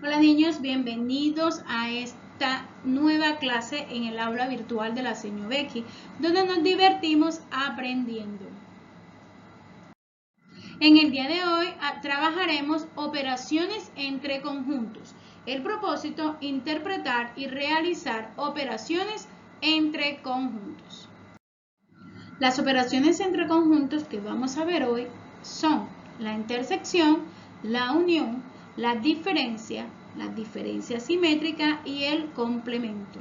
Hola niños, bienvenidos a esta nueva clase en el aula virtual de la señora Becky, donde nos divertimos aprendiendo. En el día de hoy trabajaremos operaciones entre conjuntos. El propósito, interpretar y realizar operaciones entre conjuntos. Las operaciones entre conjuntos que vamos a ver hoy son la intersección, la unión, la diferencia simétrica y el complemento.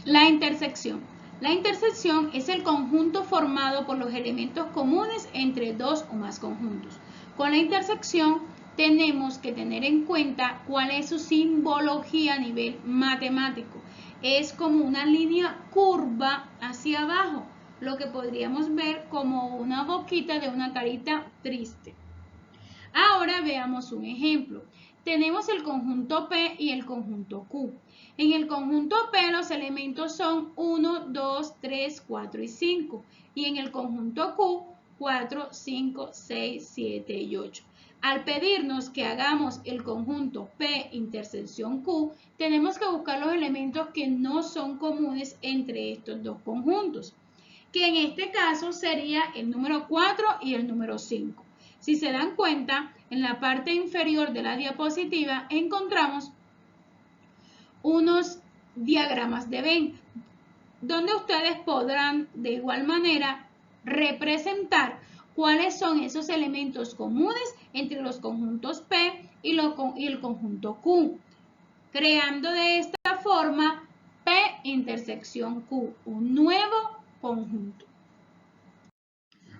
La intersección. La intersección es el conjunto formado por los elementos comunes entre dos o más conjuntos. Con la intersección tenemos que tener en cuenta cuál es su simbología a nivel matemático. Es como una línea curva hacia abajo, lo que podríamos ver como una boquita de una carita triste. Ahora veamos un ejemplo. Tenemos el conjunto P y el conjunto Q. En el conjunto P los elementos son 1, 2, 3, 4 y 5. Y en el conjunto Q, 4, 5, 6, 7 y 8. Al pedirnos que hagamos el conjunto P intersección Q, tenemos que buscar los elementos que no son comunes entre estos dos conjuntos, que en este caso sería el número 4 y el número 5. Si se dan cuenta, en la parte inferior de la diapositiva encontramos unos diagramas de Venn, donde ustedes podrán de igual manera representar cuáles son esos elementos comunes entre los conjuntos P y el conjunto Q, creando de esta forma P intersección Q, un nuevo conjunto.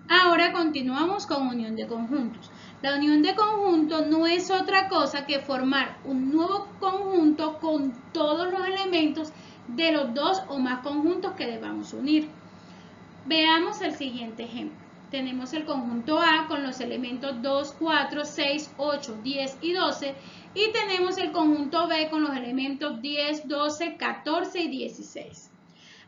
Ahora continuamos con unión de conjuntos. La unión de conjuntos no es otra cosa que formar un nuevo conjunto con todos los elementos de los dos o más conjuntos que debamos unir. Veamos el siguiente ejemplo. Tenemos el conjunto A con los elementos 2, 4, 6, 8, 10 y 12 y tenemos el conjunto B con los elementos 10, 12, 14 y 16.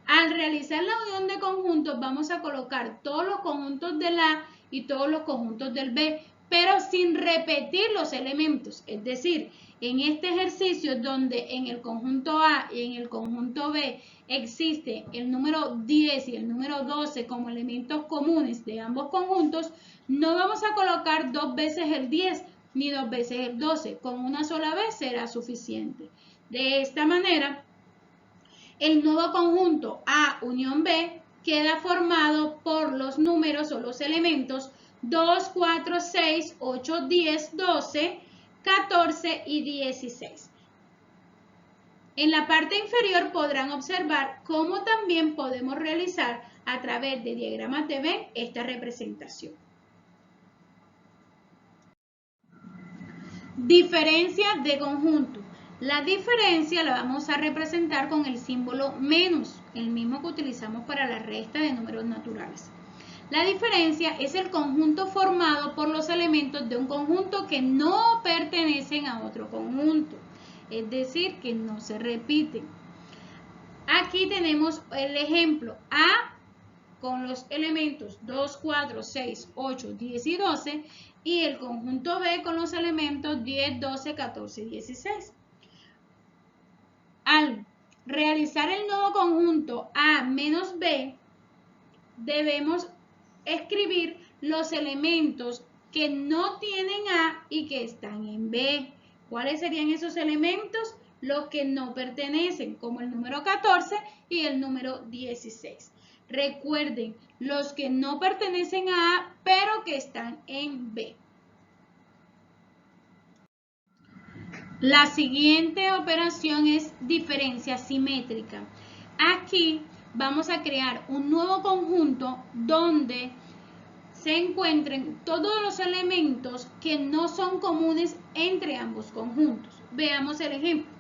Al realizar la unión de conjuntos vamos a colocar todos los conjuntos del A y todos los conjuntos del B, pero sin repetir los elementos. Es decir, en este ejercicio donde en el conjunto A y en el conjunto B existe el número 10 y el número 12 como elementos comunes de ambos conjuntos, no vamos a colocar dos veces el 10 ni dos veces el 12. Con una sola vez será suficiente. De esta manera, el nuevo conjunto A unión B queda formado por los números o los elementos 2, 4, 6, 8, 10, 12, 14 y 16. En la parte inferior podrán observar cómo también podemos realizar a través de diagramas de Venn esta representación. Diferencia de conjunto. La diferencia la vamos a representar con el símbolo menos, el mismo que utilizamos para la resta de números naturales. La diferencia es el conjunto formado por los elementos de un conjunto que no pertenecen a otro conjunto, es decir, que no se repiten. Aquí tenemos el ejemplo A con los elementos 2, 4, 6, 8, 10 y 12 y el conjunto B con los elementos 10, 12, 14 y 16. Al realizar el nuevo conjunto A menos B, debemos escribir los elementos que no tienen A y que están en B. ¿Cuáles serían esos elementos? Los que no pertenecen, como el número 14 y el número 16. Recuerden, los que no pertenecen a A, pero que están en B. La siguiente operación es diferencia simétrica. Aquí vamos a crear un nuevo conjunto donde se encuentren todos los elementos que no son comunes entre ambos conjuntos. Veamos el ejemplo.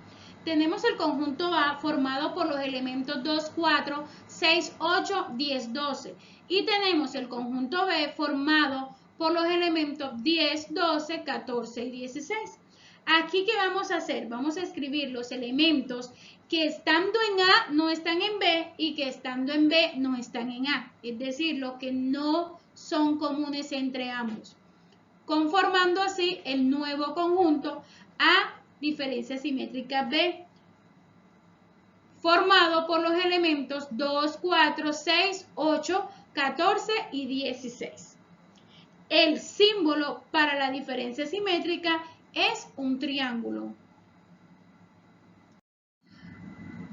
Tenemos el conjunto A formado por los elementos 2, 4, 6, 8, 10, 12. Y tenemos el conjunto B formado por los elementos 10, 12, 14 y 16. Aquí, ¿qué vamos a hacer? Vamos a escribir los elementos que estando en A no están en B y que estando en B no están en A. Es decir, los que no son comunes entre ambos. conformando así el nuevo conjunto A diferencia simétrica B, formado por los elementos 2, 4, 6, 8, 14 y 16. El símbolo para la diferencia simétrica es un triángulo.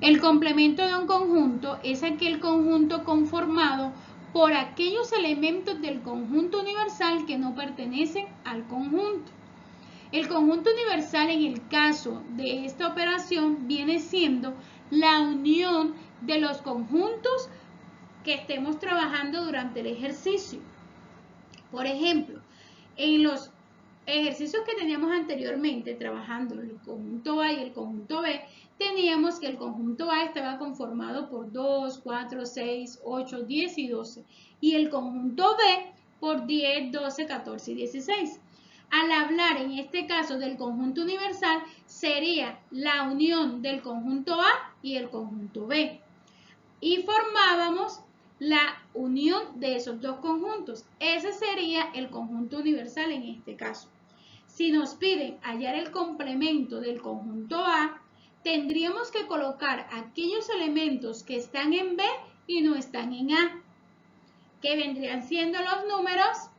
El complemento de un conjunto es aquel conjunto conformado por aquellos elementos del conjunto universal que no pertenecen al conjunto. El conjunto universal en el caso de esta operación viene siendo la unión de los conjuntos que estemos trabajando durante el ejercicio. Por ejemplo, en los ejercicios que teníamos anteriormente trabajando el conjunto A y el conjunto B, teníamos que el conjunto A estaba conformado por 2, 4, 6, 8, 10 y 12 y el conjunto B por 10, 12, 14 y 16. Al hablar en este caso del conjunto universal, sería la unión del conjunto A y el conjunto B. Y formábamos la unión de esos dos conjuntos. Ese sería el conjunto universal en este caso. Si nos piden hallar el complemento del conjunto A, tendríamos que colocar aquellos elementos que están en B y no están en A, que vendrían siendo los números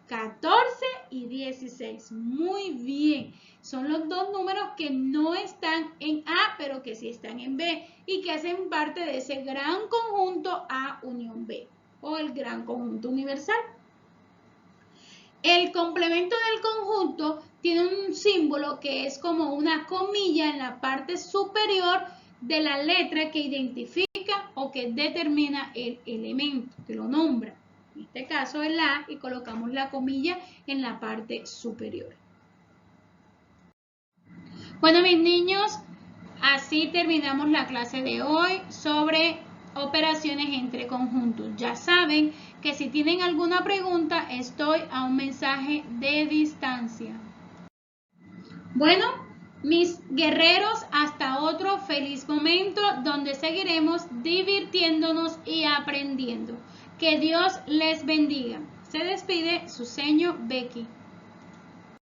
14 y 16. Muy bien. Son los dos números que no están en A, pero que sí están en B y que hacen parte de ese gran conjunto A unión B o el gran conjunto universal. El complemento del conjunto tiene un símbolo que es como una comilla en la parte superior de la letra que identifica o que determina el elemento, que lo nombra. En este caso es la A y colocamos la comilla en la parte superior. Bueno, mis niños, así terminamos la clase de hoy sobre operaciones entre conjuntos. Ya saben que si tienen alguna pregunta, estoy a un mensaje de distancia. Bueno, mis guerreros, hasta otro feliz momento donde seguiremos divirtiéndonos y aprendiendo. Que Dios les bendiga. Se despide su seño Becky.